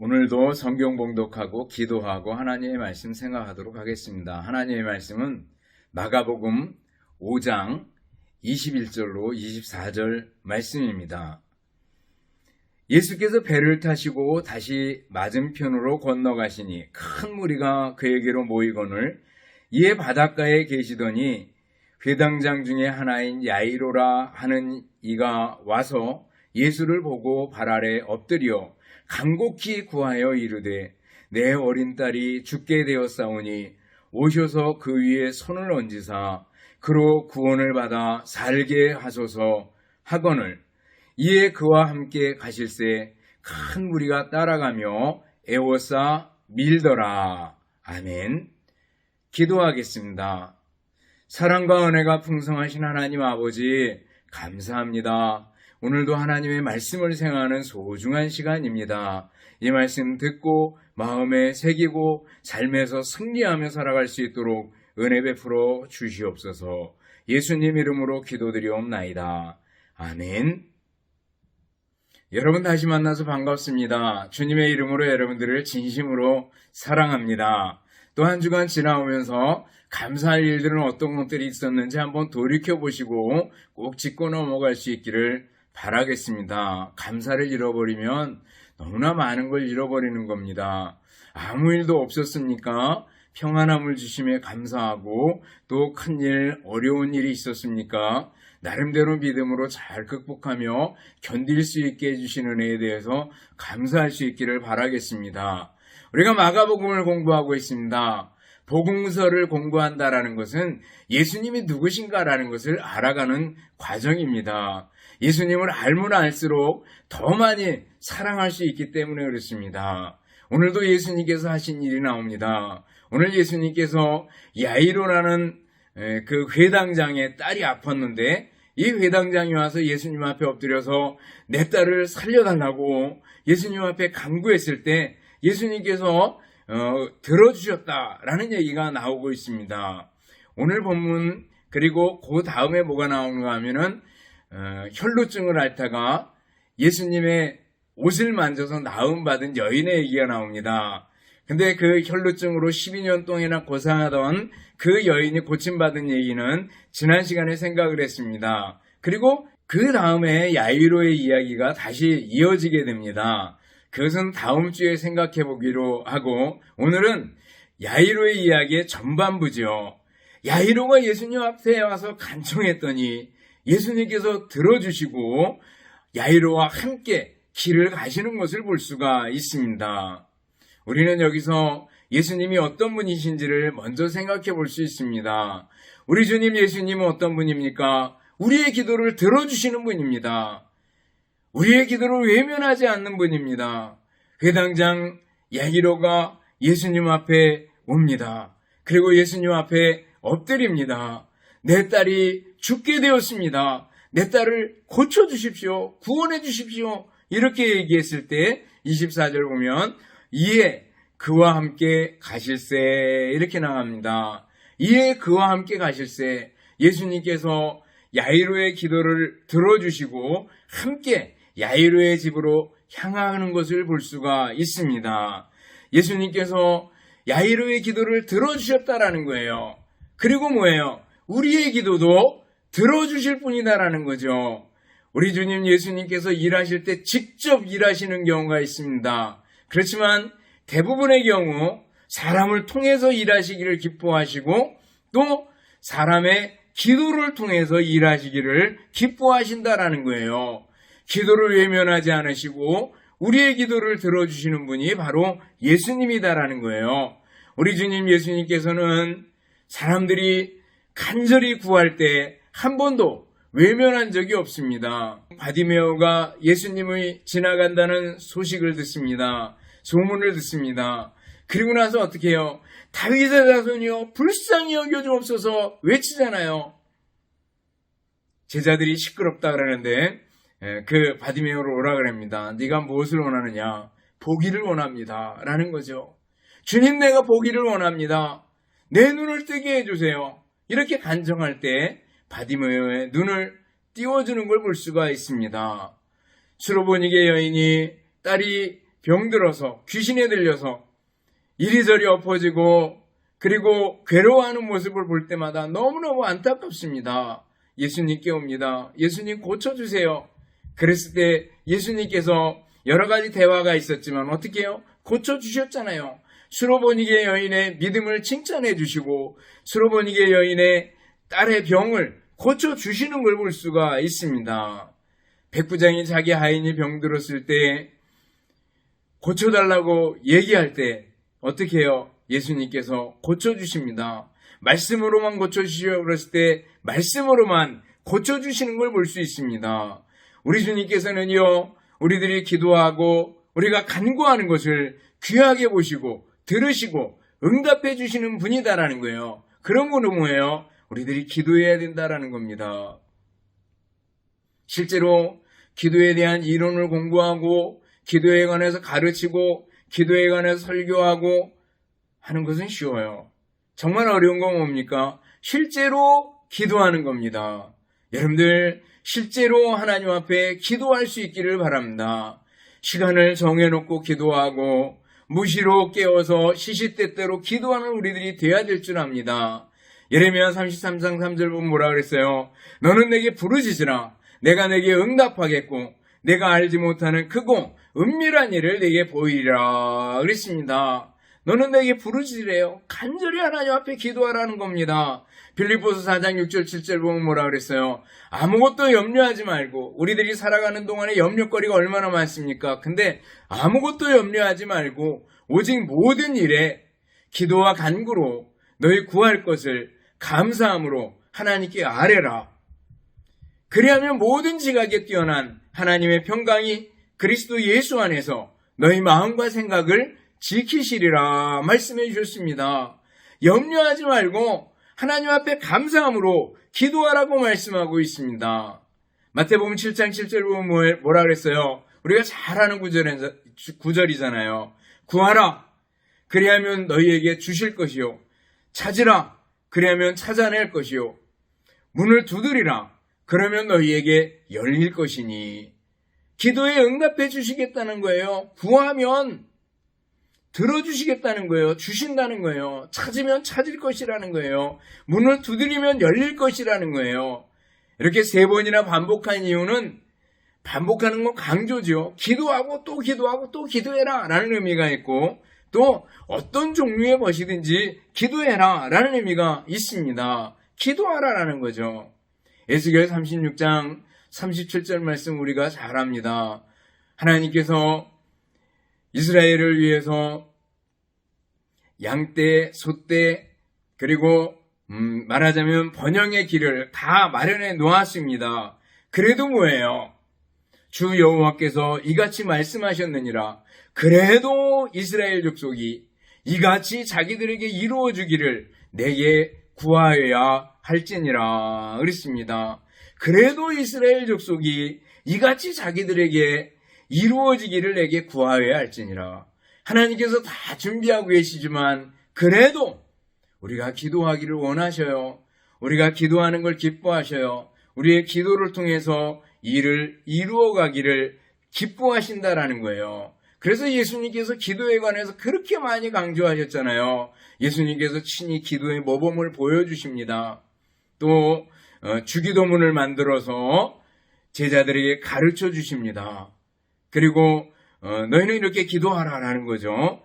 오늘도 성경 봉독하고 기도하고 하나님의 말씀 생각하도록 하겠습니다. 하나님의 말씀은 마가복음 5장 21절로 24절 말씀입니다. 예수께서 배를 타시고 다시 맞은편으로 건너가시니 큰 무리가 그에게로 모이거늘 이에 바닷가에 계시더니 회당장 중에 하나인 야이로라 하는 이가 와서 예수를 보고 발 아래 엎드려 간곡히 구하여 이르되 내 어린 딸이 죽게 되었사오니 오셔서 그 위에 손을 얹으사 그로 구원을 받아 살게 하소서 하거늘 이에 그와 함께 가실새 큰 무리가 따라가며 애워싸 밀더라. 아멘. 기도하겠습니다. 사랑과 은혜가 풍성하신 하나님 아버지 감사합니다. 오늘도 하나님의 말씀을 생각하는 소중한 시간입니다. 이 말씀 듣고 마음에 새기고 삶에서 승리하며 살아갈 수 있도록 은혜 베풀어 주시옵소서. 예수님 이름으로 기도드리옵나이다. 아멘. 여러분 다시 만나서 반갑습니다. 주님의 이름으로 여러분들을 진심으로 사랑합니다. 또 한 주간 지나오면서 감사할 일들은 어떤 것들이 있었는지 한번 돌이켜보시고 꼭 짚고 넘어갈 수 있기를 바라겠습니다. 감사를 잃어버리면 너무나 많은 걸 잃어버리는 겁니다. 아무 일도 없었습니까? 평안함을 주심에 감사하고 또 큰일, 어려운 일이 있었습니까? 나름대로 믿음으로 잘 극복하며 견딜 수 있게 해주신 은혜에 대해서 감사할 수 있기를 바라겠습니다. 우리가 마가복음을 공부하고 있습니다. 복음서를 공부한다라는 것은 예수님이 누구신가라는 것을 알아가는 과정입니다. 예수님을 알면 알수록 더 많이 사랑할 수 있기 때문에 그렇습니다. 오늘도 예수님께서 하신 일이 나옵니다. 오늘 예수님께서 야이로라는 그 회당장의 딸이 아팠는데 이 회당장이 와서 예수님 앞에 엎드려서 내 딸을 살려달라고 예수님 앞에 간구했을 때 예수님께서 들어주셨다라는 얘기가 나오고 있습니다. 오늘 본문 그리고 그 다음에 뭐가 나오는가 하면은 혈루증을 앓다가 예수님의 옷을 만져서 나음받은 여인의 얘기가 나옵니다. 근데 그 혈루증으로 12년 동안이나 고생하던 그 여인이 고침받은 얘기는 지난 시간에 생각을 했습니다. 그리고 그 다음에 야이로의 이야기가 다시 이어지게 됩니다. 그것은 다음 주에 생각해 보기로 하고 오늘은 야이로의 이야기의 전반부죠. 야이로가 예수님 앞에 와서 간청했더니 예수님께서 들어주시고 야이로와 함께 길을 가시는 것을 볼 수가 있습니다. 우리는 여기서 예수님이 어떤 분이신지를 먼저 생각해 볼 수 있습니다. 우리 주님 예수님은 어떤 분입니까? 우리의 기도를 들어주시는 분입니다. 우리의 기도를 외면하지 않는 분입니다. 회당장 야이로가 예수님 앞에 옵니다. 그리고 예수님 앞에 엎드립니다. 내 딸이 죽게 되었습니다. 내 딸을 고쳐주십시오. 구원해 주십시오. 이렇게 얘기했을 때 24절 보면 이에 그와 함께 가실새 이렇게 나갑니다. 이에 그와 함께 가실새 예수님께서 야이로의 기도를 들어주시고 함께 야이로의 집으로 향하는 것을 볼 수가 있습니다. 예수님께서 야이로의 기도를 들어주셨다라는 거예요. 그리고 뭐예요? 우리의 기도도 들어주실 분이다라는 거죠. 우리 주님 예수님께서 일하실 때 직접 일하시는 경우가 있습니다. 그렇지만 대부분의 경우 사람을 통해서 일하시기를 기뻐하시고 또 사람의 기도를 통해서 일하시기를 기뻐하신다라는 거예요. 기도를 외면하지 않으시고 우리의 기도를 들어주시는 분이 바로 예수님이다라는 거예요. 우리 주님 예수님께서는 사람들이 간절히 구할 때 한 번도 외면한 적이 없습니다. 바디메오가 예수님이 지나간다는 소식을 듣습니다. 소문을 듣습니다. 그리고 나서 어떻게 해요? 다윗의 자손이여 불쌍히 여겨주옵소서 외치잖아요. 제자들이 시끄럽다 그러는데 그 바디메오를 오라 그럽니다. 네가 무엇을 원하느냐? 보기를 원합니다. 라는 거죠. 주님 내가 보기를 원합니다. 내 눈을 뜨게 해주세요. 이렇게 간청할 때 바디메오의 눈을 띄워주는 걸 볼 수가 있습니다. 수로보니게 여인이 딸이 병들어서 귀신에 들려서 이리저리 엎어지고 그리고 괴로워하는 모습을 볼 때마다 너무너무 안타깝습니다. 예수님께 옵니다. 예수님 고쳐주세요. 그랬을 때 예수님께서 여러 가지 대화가 있었지만 어떻게 해요? 고쳐주셨잖아요. 수로보니게 여인의 믿음을 칭찬해 주시고 수로보니게 여인의 딸의 병을 고쳐주시는 걸 볼 수가 있습니다. 백부장이 자기 하인이 병들었을 때 고쳐달라고 얘기할 때 어떻게 해요? 예수님께서 고쳐주십니다. 말씀으로만 고쳐주시오 그랬을 때 말씀으로만 고쳐주시는 걸 볼 수 있습니다. 우리 주님께서는요, 우리들이 기도하고 우리가 간구하는 것을 귀하게 보시고 들으시고 응답해 주시는 분이다라는 거예요. 그런 거는 뭐예요? 우리들이 기도해야 된다라는 겁니다. 실제로 기도에 대한 이론을 공부하고 기도에 관해서 가르치고 기도에 관해서 설교하고 하는 것은 쉬워요. 정말 어려운 건 뭡니까? 실제로 기도하는 겁니다. 여러분들 실제로 하나님 앞에 기도할 수 있기를 바랍니다. 시간을 정해놓고 기도하고 무시로 깨워서 시시때때로 기도하는 우리들이 돼야 될 줄 압니다. 예레미야 33장 3절 보면 뭐라 그랬어요? 너는 내게 부르짖으라. 내가 내게 응답하겠고 내가 알지 못하는 크고 은밀한 일을 내게 보이리라 그랬습니다. 너는 내게 부르짖으래요. 간절히 하나님 앞에 기도하라는 겁니다. 빌립보서 4장 6절 7절 보면 뭐라 그랬어요? 아무것도 염려하지 말고, 우리들이 살아가는 동안에 염려거리가 얼마나 많습니까? 근데 아무것도 염려하지 말고 오직 모든 일에 기도와 간구로 너희 구할 것을 감사함으로 하나님께 아뢰라. 그리하면 모든 지각에 뛰어난 하나님의 평강이 그리스도 예수 안에서 너희 마음과 생각을 지키시리라 말씀해 주셨습니다. 염려하지 말고 하나님 앞에 감사함으로 기도하라고 말씀하고 있습니다. 마태복음 7장 7절 보면 뭐라 그랬어요? 우리가 잘 아는 구절이잖아요. 구하라. 그리하면 너희에게 주실 것이요. 찾으라. 그리하면 찾아낼 것이요. 문을 두드리라. 그러면 너희에게 열릴 것이니. 기도에 응답해 주시겠다는 거예요. 구하면 들어주시겠다는 거예요. 주신다는 거예요. 찾으면 찾을 것이라는 거예요. 문을 두드리면 열릴 것이라는 거예요. 이렇게 3번이나 반복한 이유는 반복하는 건 강조죠. 기도하고 또 기도하고 또 기도해라 라는 의미가 있고 또 어떤 종류의 것이든지 기도해라 라는 의미가 있습니다. 기도하라라는 거죠. 에스겔 36장 37절 말씀 우리가 잘 압니다. 하나님께서 이스라엘을 위해서 양떼, 소떼, 그리고 말하자면 번영의 길을 다 마련해 놓았습니다. 그래도 뭐예요? 주 여호와께서 이같이 말씀하셨느니라. 그래도 이스라엘 족속이 이같이 자기들에게 이루어주기를 내게 구하여야 할지니라 그랬습니다. 그래도 이스라엘 족속이 이같이 자기들에게 이루어지기를 내게 구하여야 할지니라. 하나님께서 다 준비하고 계시지만 그래도 우리가 기도하기를 원하셔요. 우리가 기도하는 걸 기뻐하셔요. 우리의 기도를 통해서 일을 이루어가기를 기뻐하신다라는 거예요. 그래서 예수님께서 기도에 관해서 그렇게 많이 강조하셨잖아요. 예수님께서 친히 기도의 모범을 보여주십니다. 또 주기도문을 만들어서 제자들에게 가르쳐 주십니다. 그리고 너희는 이렇게 기도하라라는 거죠.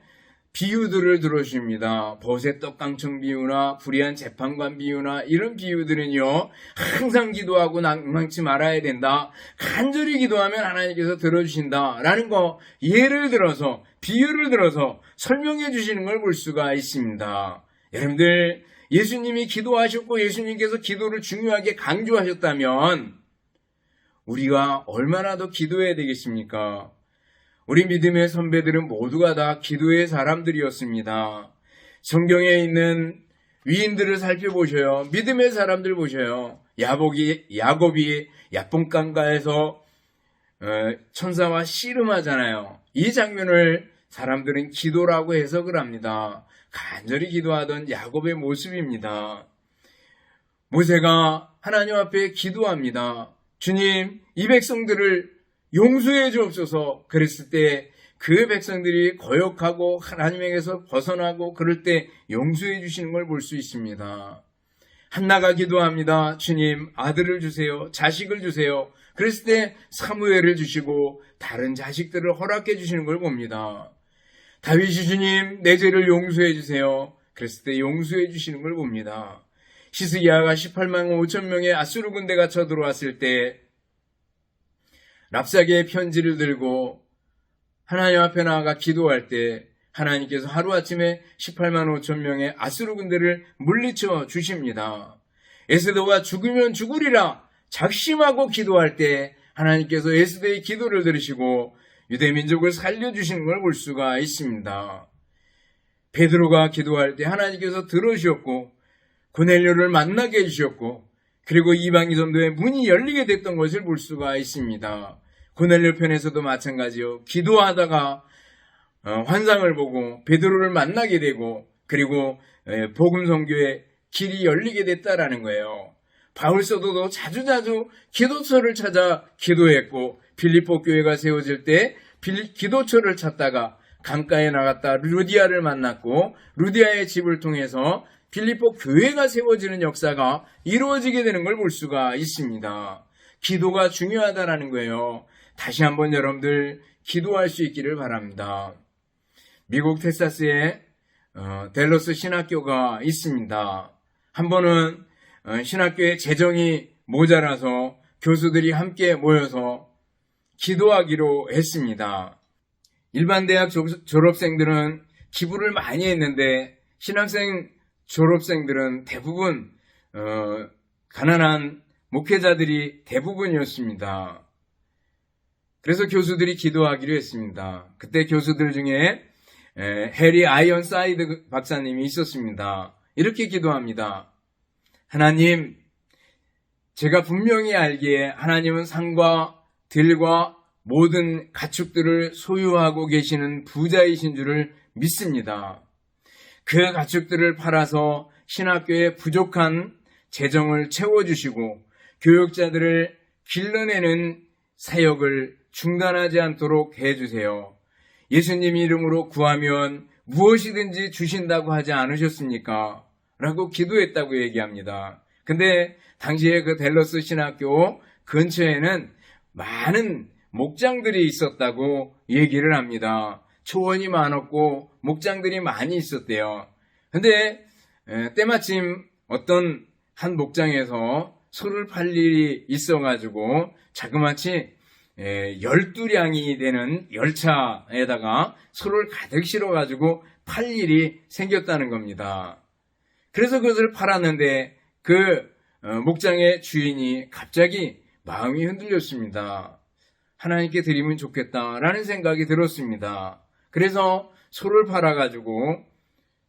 비유들을 들어주십니다. 벗의 떡강청 비유나 불의한 재판관 비유나 이런 비유들은요. 항상 기도하고 낭망치 말아야 된다. 간절히 기도하면 하나님께서 들어주신다라는 거 예를 들어서 비유를 들어서 설명해 주시는 걸 볼 수가 있습니다. 여러분들 예수님이 기도하셨고 예수님께서 기도를 중요하게 강조하셨다면 우리가 얼마나 더 기도해야 되겠습니까? 우리 믿음의 선배들은 모두가 다 기도의 사람들이었습니다. 성경에 있는 위인들을 살펴보셔요. 믿음의 사람들 보셔요. 야곱이 야뽕강가에서 천사와 씨름하잖아요. 이 장면을 사람들은 기도라고 해석을 합니다. 간절히 기도하던 야곱의 모습입니다. 모세가 하나님 앞에 기도합니다. 주님, 이 백성들을 용서해 주옵소서. 그랬을 때 그 백성들이 거역하고 하나님에게서 벗어나고 그럴 때 용서해 주시는 걸 볼 수 있습니다. 한나가 기도합니다. 주님, 아들을 주세요. 자식을 주세요. 그랬을 때 사무엘을 주시고 다른 자식들을 허락해 주시는 걸 봅니다. 다윗이 주님, 내 죄를 용서해 주세요. 그랬을 때 용서해 주시는 걸 봅니다. 히스기야가 18만 5천 명의 아수르 군대가 쳐들어왔을 때 랍사게의 편지를 들고 하나님 앞에 나아가 기도할 때 하나님께서 하루아침에 18만 5천 명의 아수르 군대를 물리쳐 주십니다. 에스더가 죽으면 죽으리라 작심하고 기도할 때 하나님께서 에스더의 기도를 들으시고 유대 민족을 살려주시는 걸 볼 수가 있습니다. 베드로가 기도할 때 하나님께서 들으셨고 고넬료를 만나게 해주셨고 그리고 이방인 전도의 문이 열리게 됐던 것을 볼 수가 있습니다. 고넬료 편에서도 마찬가지요. 기도하다가 환상을 보고 베드로를 만나게 되고 그리고 복음 선교의 길이 열리게 됐다라는 거예요. 바울 사도도 자주자주 기도처를 찾아 기도했고 빌립보 교회가 세워질 때 기도처를 찾다가 강가에 나갔다 루디아를 만났고 루디아의 집을 통해서 빌립보 교회가 세워지는 역사가 이루어지게 되는 걸 볼 수가 있습니다. 기도가 중요하다라는 거예요. 다시 한번 여러분들 기도할 수 있기를 바랍니다. 미국 텍사스에 댈러스 신학교가 있습니다. 한 번은 신학교에 재정이 모자라서 교수들이 함께 모여서 기도하기로 했습니다. 일반 대학 졸업생들은 기부를 많이 했는데 신학생 졸업생들은 대부분 가난한 목회자들이 대부분이었습니다. 그래서 교수들이 기도하기로 했습니다. 그때 교수들 중에 해리 아이언사이드 박사님이 있었습니다. 이렇게 기도합니다. 하나님, 제가 분명히 알기에 하나님은 산과 들과 모든 가축들을 소유하고 계시는 부자이신 줄을 믿습니다. 그 가축들을 팔아서 신학교에 부족한 재정을 채워주시고 교육자들을 길러내는 사역을 중단하지 않도록 해주세요. 예수님 이름으로 구하면 무엇이든지 주신다고 하지 않으셨습니까? 라고 기도했다고 얘기합니다. 근데 당시에 그 댈러스 신학교 근처에는 많은 목장들이 있었다고 얘기를 합니다. 초원이 많았고 목장들이 많이 있었대요. 근데 때마침 어떤 한 목장에서 소를 팔 일이 있어가지고 자그마치 12량이 되는 열차에다가 소를 가득 실어가지고 팔 일이 생겼다는 겁니다. 그래서 그것을 팔았는데 그 목장의 주인이 갑자기 마음이 흔들렸습니다. 하나님께 드리면 좋겠다라는 생각이 들었습니다. 그래서 소를 팔아가지고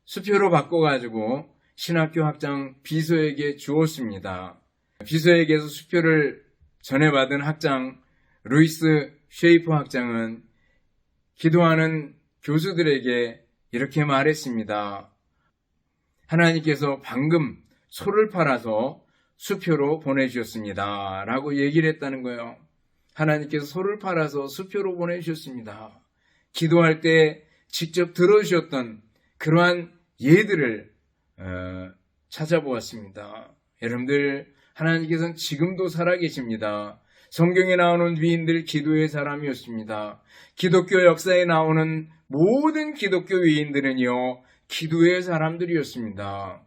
수표로 바꿔가지고 신학교 학장 비서에게 주었습니다. 비서에게서 수표를 전해받은 학장 루이스 쉐이퍼 학장은 기도하는 교수들에게 이렇게 말했습니다. 하나님께서 방금 소를 팔아서 수표로 보내주셨습니다. 라고 얘기를 했다는 거예요. 하나님께서 소를 팔아서 수표로 보내주셨습니다. 기도할 때 직접 들어주셨던 그러한 예들을 찾아보았습니다. 여러분들, 하나님께서는 지금도 살아계십니다. 성경에 나오는 위인들 기도의 사람이었습니다. 기독교 역사에 나오는 모든 기독교 위인들은요, 기도의 사람들이었습니다.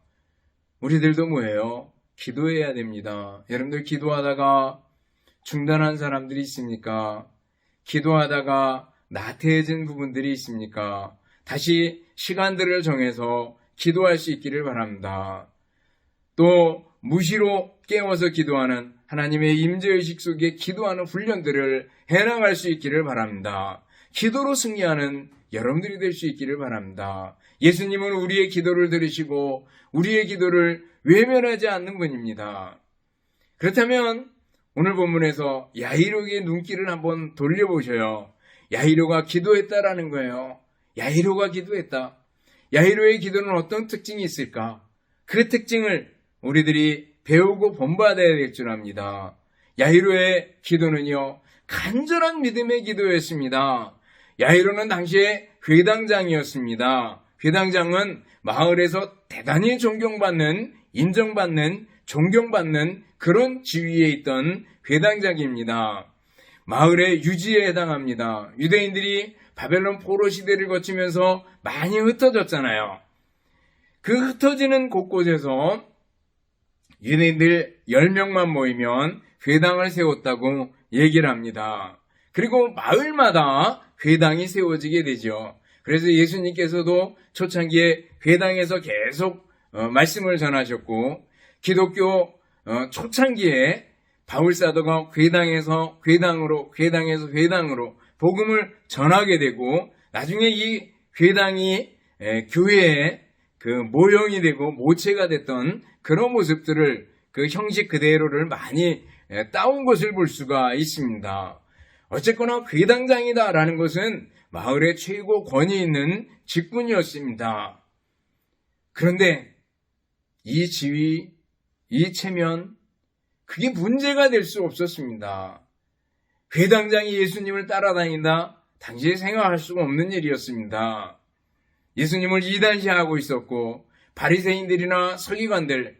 우리들도 뭐예요? 기도해야 됩니다. 여러분들 기도하다가 중단한 사람들이 있습니까? 기도하다가 나태해진 부분들이 있습니까? 다시 시간들을 정해서 기도할 수 있기를 바랍니다. 또 무시로 깨워서 기도하는 하나님의 임재의식 속에 기도하는 훈련들을 해나갈 수 있기를 바랍니다. 기도로 승리하는 여러분들이 될 수 있기를 바랍니다. 예수님은 우리의 기도를 들으시고 우리의 기도를 외면하지 않는 분입니다. 그렇다면 오늘 본문에서 야이로의 눈길을 한번 돌려보셔요. 야이로가 기도했다라는 거예요. 야이로가 기도했다. 야이로의 기도는 어떤 특징이 있을까? 그 특징을 우리들이 배우고 본받아야 될 줄 압니다. 야이로의 기도는요, 간절한 믿음의 기도였습니다. 야이로는 당시에 회당장이었습니다. 회당장은 마을에서 대단히 존경받는, 인정받는, 존경받는 그런 지위에 있던 회당장입니다. 마을의 유지에 해당합니다. 유대인들이 바벨론 포로 시대를 거치면서 많이 흩어졌잖아요. 그 흩어지는 곳곳에서 유대인들 10명만 모이면 회당을 세웠다고 얘기를 합니다. 그리고 마을마다 회당이 세워지게 되죠. 그래서 예수님께서도 초창기에 회당에서 계속 말씀을 전하셨고, 기독교 초창기에 바울사도가 회당에서 회당으로, 회당에서 회당으로 복음을 전하게 되고, 나중에 이 회당이 교회의 그 모형이 되고 모체가 됐던 그런 모습들을, 그 형식 그대로를 많이 따온 것을 볼 수가 있습니다. 어쨌거나 회당장이다라는 것은 마을의 최고 권위 있는 직분이었습니다. 그런데 이 지위, 이 체면, 그게 문제가 될 수 없었습니다. 회당장이 예수님을 따라다닌다? 당시에 생각할 수가 없는 일이었습니다. 예수님을 이단시하고 있었고, 바리새인들이나 서기관들,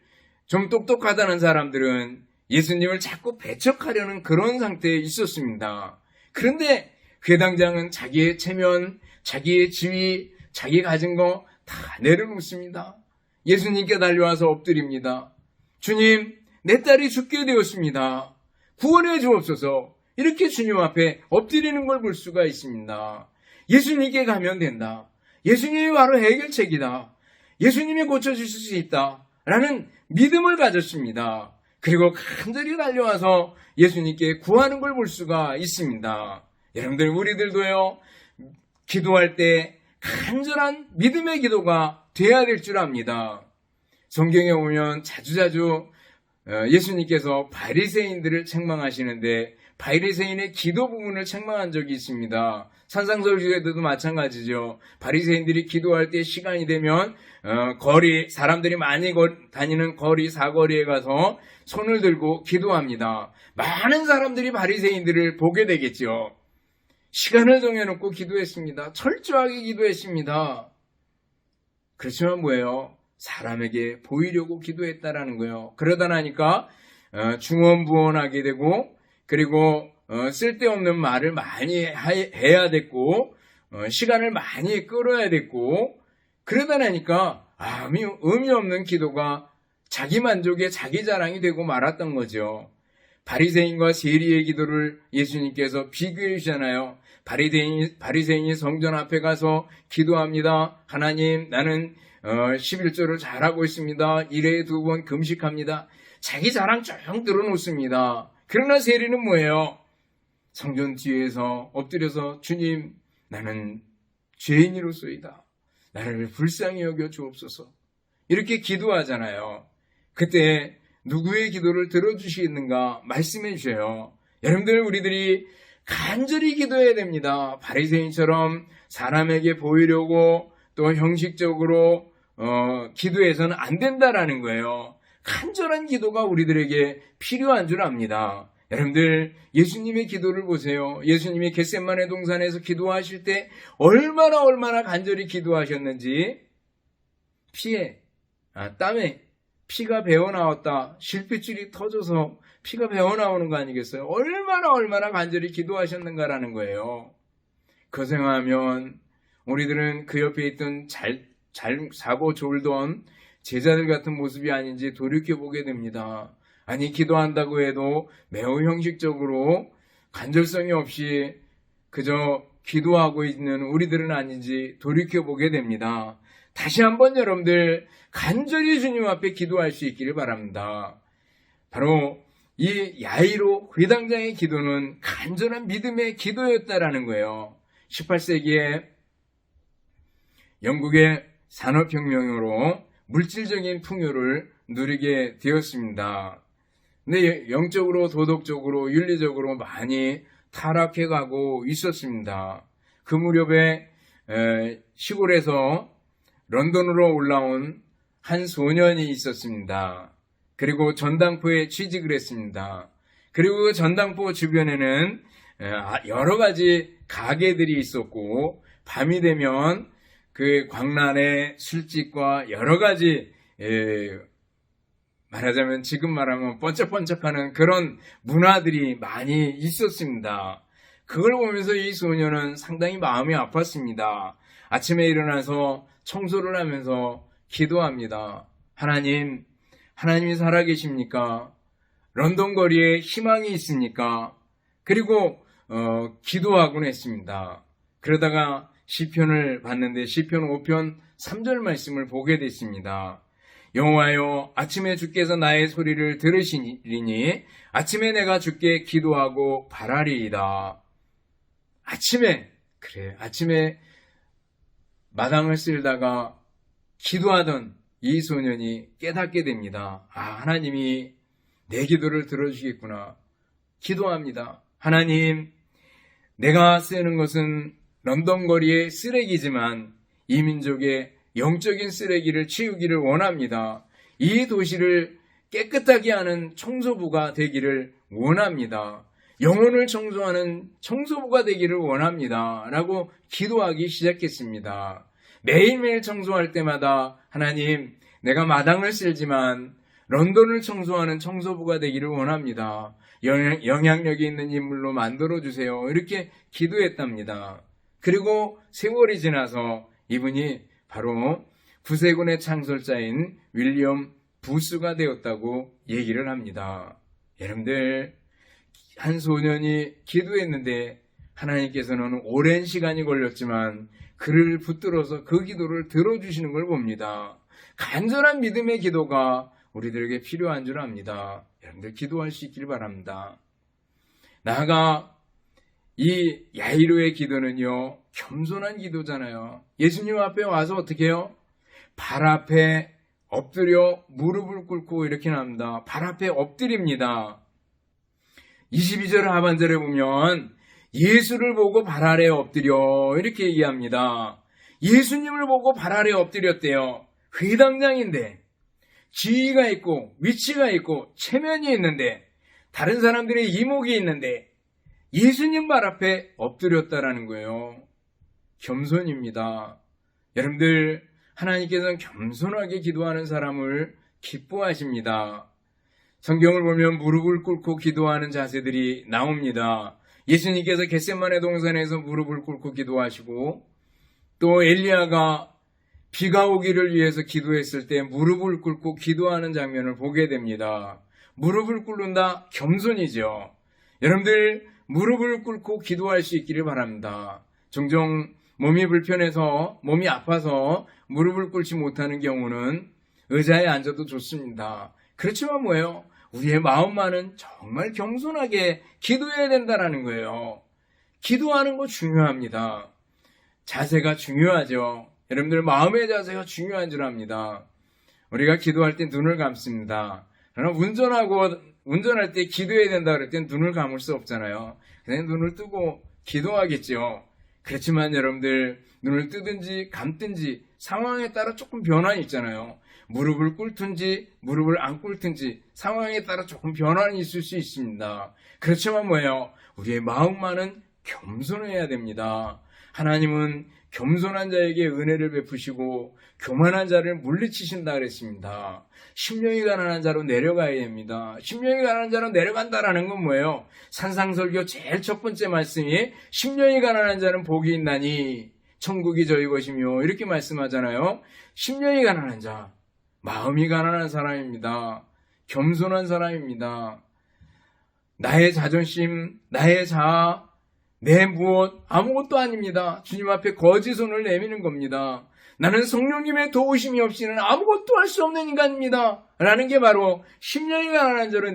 좀 똑똑하다는 사람들은 예수님을 자꾸 배척하려는 그런 상태에 있었습니다. 그런데 회당장은 자기의 체면, 자기의 지위, 자기 가진 거 다 내려놓습니다. 예수님께 달려와서 엎드립니다. 주님, 내 딸이 죽게 되었습니다. 구원해 주옵소서. 이렇게 주님 앞에 엎드리는 걸 볼 수가 있습니다. 예수님께 가면 된다. 예수님이 바로 해결책이다. 예수님이 고쳐주실 수 있다. 라는 믿음을 가졌습니다. 그리고 간절히 달려와서 예수님께 구하는 걸 볼 수가 있습니다. 여러분들, 우리들도요, 기도할 때 간절한 믿음의 기도가 돼야 될 줄 압니다. 성경에 보면 자주자주 예수님께서 바리새인들을 책망하시는데, 바리새인의 기도 부분을 책망한 적이 있습니다. 산상설교에도 마찬가지죠. 바리새인들이 기도할 때 시간이 되면 거리, 사람들이 많이 다니는 거리, 사거리에 가서 손을 들고 기도합니다. 많은 사람들이 바리새인들을 보게 되겠죠. 시간을 정해놓고 기도했습니다. 철저하게 기도했습니다. 그렇지만 뭐예요? 사람에게 보이려고 기도했다라는 거예요. 그러다 나니까 중언부언하게 되고, 그리고 쓸데없는 말을 많이 해야 됐고, 시간을 많이 끌어야 됐고, 그러다 나니까 의미 없는 기도가 자기 만족에 자기 자랑이 되고 말았던 거죠. 바리새인과 세리의 기도를 예수님께서 비교해 주잖아요. 바리새인이 성전 앞에 가서 기도합니다. 하나님, 나는 11조를 잘하고 있습니다. 일회에 2번 금식합니다. 자기 자랑 쭉 들어놓습니다. 그러나 세리는 뭐예요? 성전 뒤에서 엎드려서 주님, 나는 죄인이로소이다. 나를 불쌍히 여겨 주옵소서. 이렇게 기도하잖아요. 그때 누구의 기도를 들어주시겠는가 말씀해 주셔요. 여러분들, 우리들이 간절히 기도해야 됩니다. 바리새인처럼 사람에게 보이려고 또 형식적으로 기도해서는 안 된다라는 거예요. 간절한 기도가 우리들에게 필요한 줄 압니다. 여러분들, 예수님의 기도를 보세요. 예수님이 겟세마네 동산에서 기도하실 때 얼마나 간절히 기도하셨는지, 땀에 피가 배어나왔다. 실핏줄이 터져서 피가 배어나오는 거 아니겠어요? 얼마나 간절히 기도하셨는가라는 거예요. 그 생각하면 우리들은 그 옆에 있던 잘 사고 졸던 제자들 같은 모습이 아닌지 돌이켜보게 됩니다. 아니, 기도한다고 해도 매우 형식적으로 간절성이 없이 그저 기도하고 있는 우리들은 아닌지 돌이켜보게 됩니다. 다시 한번 여러분들 간절히 주님 앞에 기도할 수 있기를 바랍니다. 바로 이 야이로 회당장의 기도는 간절한 믿음의 기도였다라는 거예요. 18세기에 영국의 산업혁명으로 물질적인 풍요를 누리게 되었습니다. 근데 영적으로, 도덕적으로, 윤리적으로 많이 타락해가고 있었습니다. 그 무렵에 시골에서 런던으로 올라온 한 소년이 있었습니다. 그리고 전당포에 취직을 했습니다. 그리고 그 전당포 주변에는 여러 가지 가게들이 있었고 밤이 되면 그 광란의 술집과 여러 가지 말하자면 지금 말하면 번쩍번쩍하는 그런 문화들이 많이 있었습니다. 그걸 보면서 이 소녀는 상당히 마음이 아팠습니다. 아침에 일어나서 청소를 하면서 기도합니다. 하나님이 살아계십니까? 런던 거리에 희망이 있습니까? 그리고 기도하곤 했습니다. 그러다가 시편을 봤는데 시편 5편 3절 말씀을 보게 됐습니다. 여호와여, 아침에 주께서 나의 소리를 들으시리니 아침에 내가 주께 기도하고 바라리이다. 아침에 마당을 쓸다가 기도하던 이 소년이 깨닫게 됩니다. 하나님이 내 기도를 들어주시겠구나. 기도합니다. 하나님, 내가 쓰는 것은 런던 거리의 쓰레기지만 이 민족의 영적인 쓰레기를 치우기를 원합니다. 이 도시를 깨끗하게 하는 청소부가 되기를 원합니다. 영혼을 청소하는 청소부가 되기를 원합니다. 라고 기도하기 시작했습니다. 매일매일 청소할 때마다 하나님, 내가 마당을 쓸지만 런던을 청소하는 청소부가 되기를 원합니다. 영향력이 있는 인물로 만들어주세요. 이렇게 기도했답니다. 그리고 세월이 지나서 이분이 바로 구세군의 창설자인 윌리엄 부스가 되었다고 얘기를 합니다. 여러분들, 한 소년이 기도했는데 하나님께서는 오랜 시간이 걸렸지만 그를 붙들어서 그 기도를 들어주시는 걸 봅니다. 간절한 믿음의 기도가 우리들에게 필요한 줄 압니다. 여러분들 기도할 수 있길 바랍니다. 나아가 이 야이로의 기도는요, 겸손한 기도잖아요. 예수님 앞에 와서 어떻게 해요? 발 앞에 엎드려 무릎을 꿇고 이렇게 합니다. 발 앞에 엎드립니다. 22절 하반절에 보면 예수를 보고 발 아래 엎드려 이렇게 얘기합니다. 예수님을 보고 발 아래 엎드렸대요. 회당장인데 지위가 있고 위치가 있고 체면이 있는데 다른 사람들의 이목이 있는데 예수님 발 앞에 엎드렸다라는 거예요. 겸손입니다. 여러분들, 하나님께서는 겸손하게 기도하는 사람을 기뻐하십니다. 성경을 보면 무릎을 꿇고 기도하는 자세들이 나옵니다. 예수님께서 겟세마네 동산에서 무릎을 꿇고 기도하시고 또 엘리야가 비가 오기를 위해서 기도했을 때 무릎을 꿇고 기도하는 장면을 보게 됩니다. 무릎을 꿇는다, 겸손이죠. 여러분들, 무릎을 꿇고 기도할 수 있기를 바랍니다. 종종 몸이 불편해서, 몸이 아파서 무릎을 꿇지 못하는 경우는 의자에 앉아도 좋습니다. 그렇지만 뭐예요? 우리의 마음만은 정말 겸손하게 기도해야 된다는 거예요. 기도하는 거 중요합니다. 자세가 중요하죠. 여러분들, 마음의 자세가 중요한 줄 압니다. 우리가 기도할 때 눈을 감습니다. 그러나 운전할 때 기도해야 된다 그럴 땐 눈을 감을 수 없잖아요. 그냥 눈을 뜨고 기도하겠죠. 그렇지만 여러분들, 눈을 뜨든지 감든지 상황에 따라 조금 변화는 있잖아요. 무릎을 꿇든지 무릎을 안 꿇든지 상황에 따라 조금 변화는 있을 수 있습니다. 그렇지만 뭐예요? 우리의 마음만은 겸손해야 됩니다. 하나님은 겸손한 자에게 은혜를 베푸시고 교만한 자를 물리치신다 그랬습니다. 심령이 가난한 자로 내려가야 됩니다. 심령이 가난한 자로 내려간다라는 건 뭐예요? 산상설교 제일 첫 번째 말씀이 심령이 가난한 자는 복이 있나니 천국이 저희 것이며 이렇게 말씀하잖아요. 심령이 가난한 자, 마음이 가난한 사람입니다. 겸손한 사람입니다. 나의 자존심, 나의 자아, 내 무엇, 아무것도 아닙니다. 주님 앞에 거짓 손을 내미는 겁니다. 나는 성령님의 도우심이 없이는 아무것도 할 수 없는 인간입니다. 라는 게 바로 심령이 가난한 자로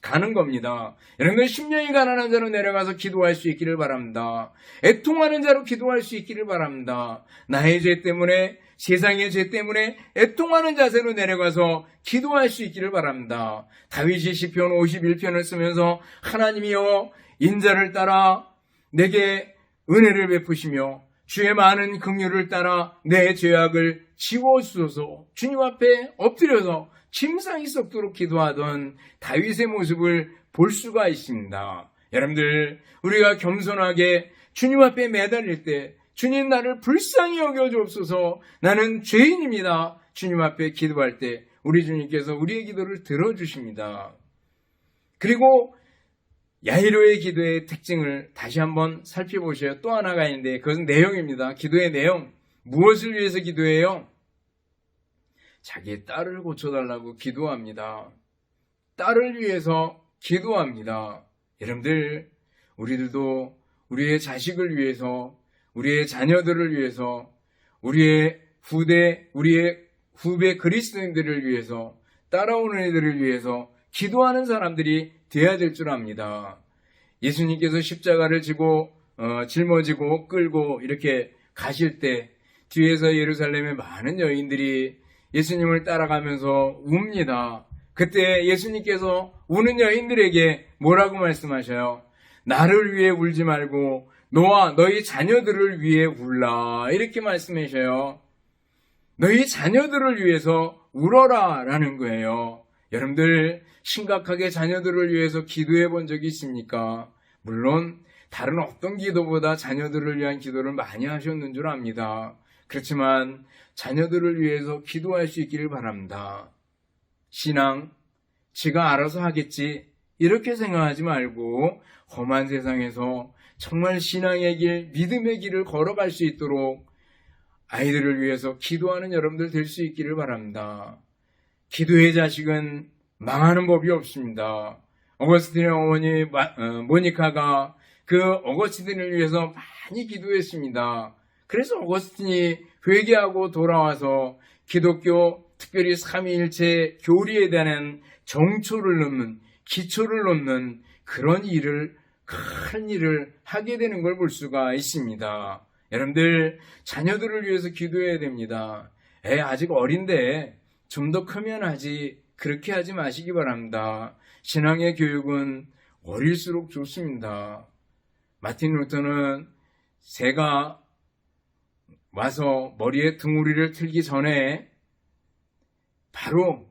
가는 겁니다. 여러분들, 심령이 가난한 자로 내려가서 기도할 수 있기를 바랍니다. 애통하는 자로 기도할 수 있기를 바랍니다. 나의 죄 때문에, 세상의 죄 때문에 애통하는 자세로 내려가서 기도할 수 있기를 바랍니다. 다윗이 시편 51편을 쓰면서 하나님이여 인자를 따라 내게 은혜를 베푸시며 주의 많은 긍휼을 따라 내 죄악을 지워주소서. 주님 앞에 엎드려서 침상이 썩도록 기도하던 다윗의 모습을 볼 수가 있습니다. 여러분들, 우리가 겸손하게 주님 앞에 매달릴 때 주님 나를 불쌍히 여겨주옵소서, 나는 죄인입니다, 주님 앞에 기도할 때 우리 주님께서 우리의 기도를 들어주십니다. 그리고 야이로의 기도의 특징을 다시 한번 살펴보셔야 또 하나가 있는데, 그것은 내용입니다. 기도의 내용. 무엇을 위해서 기도해요? 자기의 딸을 고쳐달라고 기도합니다. 딸을 위해서 기도합니다. 여러분들, 우리들도 우리의 자식을 위해서, 우리의 자녀들을 위해서, 우리의 후배 그리스도인들을 위해서, 따라오는 애들을 위해서 기도하는 사람들이 되어야 될 줄 압니다. 예수님께서 십자가를 지고 짊어지고 끌고 이렇게 가실 때 뒤에서 예루살렘의 많은 여인들이 예수님을 따라가면서 웁니다. 그때 예수님께서 우는 여인들에게 뭐라고 말씀하셔요? 나를 위해 울지 말고 너와 너희 자녀들을 위해 울라, 이렇게 말씀하셔요. 너희 자녀들을 위해서 울어라 라는 거예요. 여러분들, 심각하게 자녀들을 위해서 기도해 본 적이 있습니까? 물론 다른 어떤 기도보다 자녀들을 위한 기도를 많이 하셨는 줄 압니다. 그렇지만 자녀들을 위해서 기도할 수 있기를 바랍니다. 신앙, 지가 알아서 하겠지, 이렇게 생각하지 말고 험한 세상에서 정말 신앙의 길, 믿음의 길을 걸어갈 수 있도록 아이들을 위해서 기도하는 여러분들 될 수 있기를 바랍니다. 기도의 자식은 망하는 법이 없습니다. 어거스틴의 어머니 모니카가 그 어거스틴을 위해서 많이 기도했습니다. 그래서 어거스틴이 회개하고 돌아와서 기독교, 특별히 삼위일체 교리에 대한 정초를 놓는, 기초를 놓는 그런 일을, 큰 일을 하게 되는 걸 볼 수가 있습니다. 여러분들, 자녀들을 위해서 기도해야 됩니다. 아직 어린데 좀 더 크면 하지, 그렇게 하지 마시기 바랍니다. 신앙의 교육은 어릴수록 좋습니다. 마틴 루터는 새가 와서 머리에 등우리를 틀기 전에 바로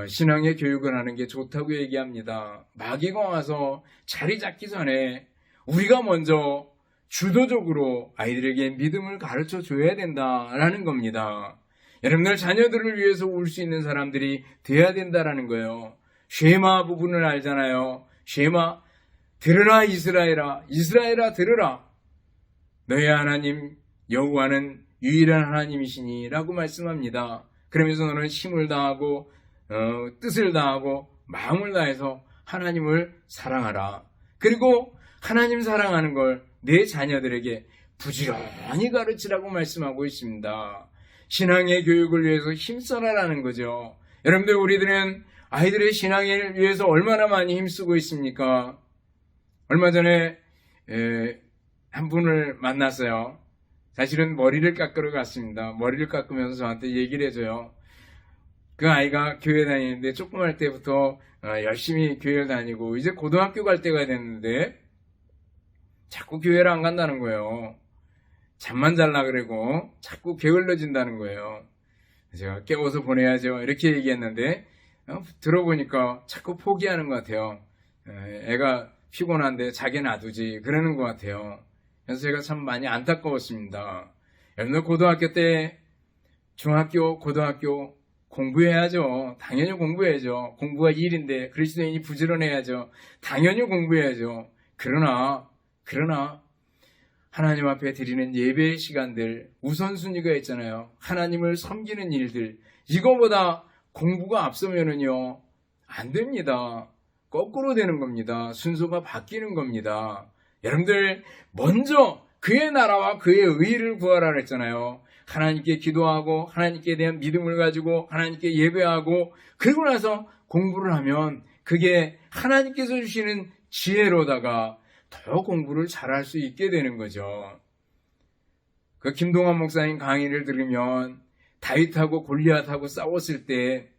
신앙의 교육을 하는 게 좋다고 얘기합니다. 마귀가 와서 자리 잡기 전에 우리가 먼저 주도적으로 아이들에게 믿음을 가르쳐 줘야 된다라는 겁니다. 여러분들, 자녀들을 위해서 울 수 있는 사람들이 돼야 된다라는 거예요. 쉐마 부분을 알잖아요. 쉐마, 들으라 이스라엘아, 이스라엘아 들으라, 너희 하나님 여호와는 유일한 하나님이시니 라고 말씀합니다. 그러면서 너는 힘을 다하고 뜻을 다하고 마음을 다해서 하나님을 사랑하라. 그리고 하나님 사랑하는 걸 내 자녀들에게 부지런히 가르치라고 말씀하고 있습니다. 신앙의 교육을 위해서 힘써라라는 거죠. 여러분들, 우리들은 아이들의 신앙을 위해서 얼마나 많이 힘쓰고 있습니까? 얼마 전에 한 분을 만났어요. 사실은 머리를 깎으러 갔습니다. 머리를 깎으면서 저한테 얘기를 해줘요. 그 아이가 교회 다니는데 조그만 때부터 열심히 교회를 다니고 이제 고등학교 갈 때가 됐는데 자꾸 교회를 안 간다는 거예요. 잠만 잘라 그러고 자꾸 게을러진다는 거예요. 제가 깨워서 보내야죠, 이렇게 얘기했는데 들어보니까 자꾸 포기하는 것 같아요. 애가 피곤한데 자기 놔두지 그러는 것 같아요. 그래서 제가 참 많이 안타까웠습니다. 여러분들, 고등학교 때, 중학교, 고등학교 공부해야죠. 당연히 공부해야죠. 공부가 일인데 그리스도인이 부지런해야죠. 당연히 공부해야죠. 그러나 하나님 앞에 드리는 예배의 시간들, 우선순위가 있잖아요. 하나님을 섬기는 일들, 이거보다 공부가 앞서면은요 안 됩니다. 거꾸로 되는 겁니다. 순서가 바뀌는 겁니다. 여러분들, 먼저 그의 나라와 그의 의를 구하라 그랬잖아요. 하나님께 기도하고 하나님께 대한 믿음을 가지고 하나님께 예배하고 그러고 나서 공부를 하면 그게 하나님께서 주시는 지혜로다가 더 공부를 잘할 수 있게 되는 거죠. 그 김동환 목사님 강의를 들으면 다윗하고 골리앗하고 싸웠을 때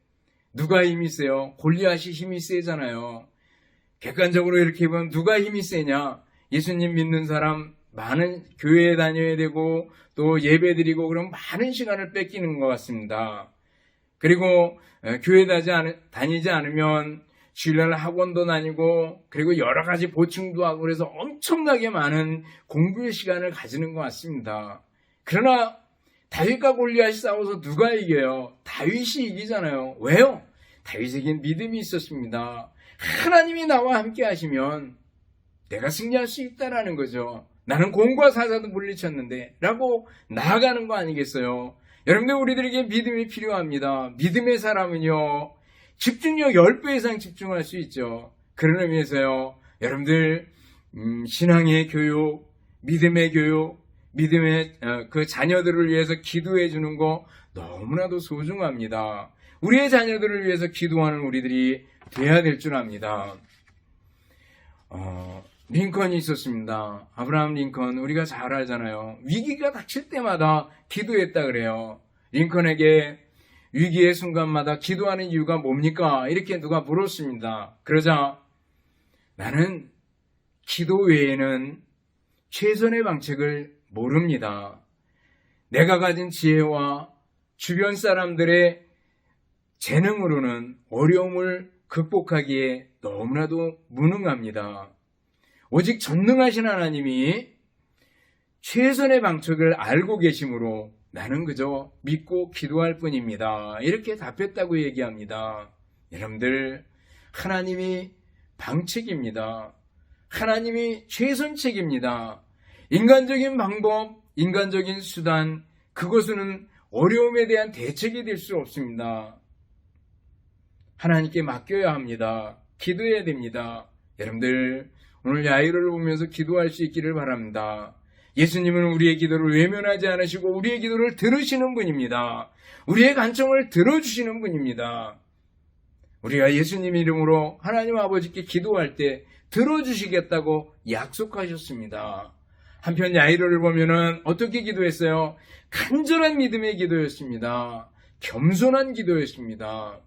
누가 힘이 세요? 골리앗이 힘이 세잖아요. 객관적으로 이렇게 보면 누가 힘이 세냐? 예수님 믿는 사람 많은 교회에 다녀야 되고 또 예배 드리고 그럼 많은 시간을 뺏기는 것 같습니다. 그리고 교회 다니지 않으면 주일날 학원도 다니고 그리고 여러 가지 보충도 하고 그래서 엄청나게 많은 공부의 시간을 가지는 것 같습니다. 그러나 다윗과 골리앗이 싸워서 누가 이겨요? 다윗이 이기잖아요. 왜요? 다윗에겐 믿음이 있었습니다. 하나님이 나와 함께 하시면 내가 승리할 수 있다라는 거죠. 나는 공과 사자도 물리쳤는데 라고 나아가는 거 아니겠어요? 여러분들, 우리들에게 믿음이 필요합니다. 믿음의 사람은요, 집중력 10배 이상 집중할 수 있죠. 그런 의미에서요, 여러분들 신앙의 교육, 믿음의 교육, 믿음의 그 자녀들을 위해서 기도해 주는 거 너무나도 소중합니다. 우리의 자녀들을 위해서 기도하는 우리들이 돼야 될 줄 압니다. 링컨이 있었습니다. 아브라함 링컨, 우리가 잘 알잖아요. 위기가 닥칠 때마다 기도했다 그래요. 링컨에게 위기의 순간마다 기도하는 이유가 뭡니까? 이렇게 누가 물었습니다. 그러자 나는 기도 외에는 최선의 방책을 모릅니다. 내가 가진 지혜와 주변 사람들의 재능으로는 어려움을 극복하기에 너무나도 무능합니다. 오직 전능하신 하나님이 최선의 방책을 알고 계심으로 나는 그저 믿고 기도할 뿐입니다. 이렇게 답했다고 얘기합니다. 여러분들, 하나님이 방책입니다. 하나님이 최선책입니다. 인간적인 방법, 인간적인 수단, 그것은 어려움에 대한 대책이 될 수 없습니다. 하나님께 맡겨야 합니다. 기도해야 됩니다. 여러분들, 오늘 야유를 보면서 기도할 수 있기를 바랍니다. 예수님은 우리의 기도를 외면하지 않으시고 우리의 기도를 들으시는 분입니다. 우리의 간청을 들어주시는 분입니다. 우리가 예수님 이름으로 하나님 아버지께 기도할 때 들어주시겠다고 약속하셨습니다. 한편 야이로를 보면은 어떻게 기도했어요? 간절한 믿음의 기도였습니다. 겸손한 기도였습니다.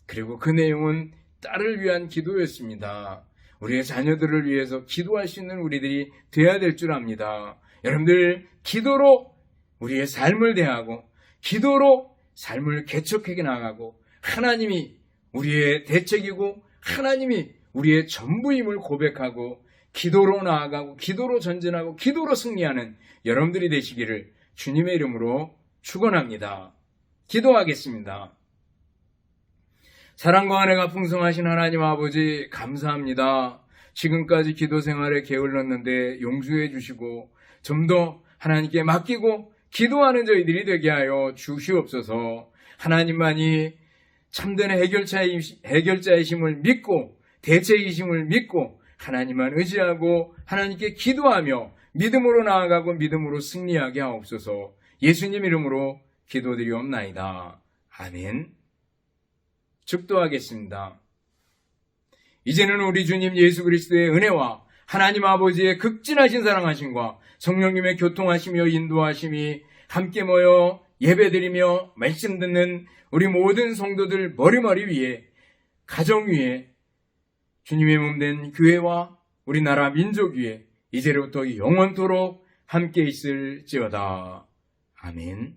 그리고 그 내용은 딸을 위한 기도였습니다. 우리의 자녀들을 위해서 기도할 수 있는 우리들이 되어야 될 줄 압니다. 여러분들, 기도로 우리의 삶을 대하고 기도로 삶을 개척해 나가고 하나님이 우리의 대책이고 하나님이 우리의 전부임을 고백하고 기도로 나아가고 기도로 전진하고 기도로 승리하는 여러분들이 되시기를 주님의 이름으로 축원합니다. 기도하겠습니다. 사랑과 은혜가 풍성하신 하나님 아버지, 감사합니다. 지금까지 기도 생활에 게을렀는데 용서해 주시고 좀 더 하나님께 맡기고 기도하는 저희들이 되게 하여 주시옵소서. 하나님만이 참된 해결자이심을 믿고 대책이심을 믿고 하나님만 의지하고 하나님께 기도하며 믿음으로 나아가고 믿음으로 승리하게 하옵소서. 예수님 이름으로 기도드리옵나이다. 아멘. 축도하겠습니다. 이제는 우리 주님 예수 그리스도의 은혜와 하나님 아버지의 극진하신 사랑하심과 성령님의 교통하시며 인도하심이 함께 모여 예배드리며 말씀 듣는 우리 모든 성도들 머리머리 위에, 가정 위에, 주님의 몸된 교회와 우리나라 민족 위에 이제로부터 영원토록 함께 있을지어다. 아멘.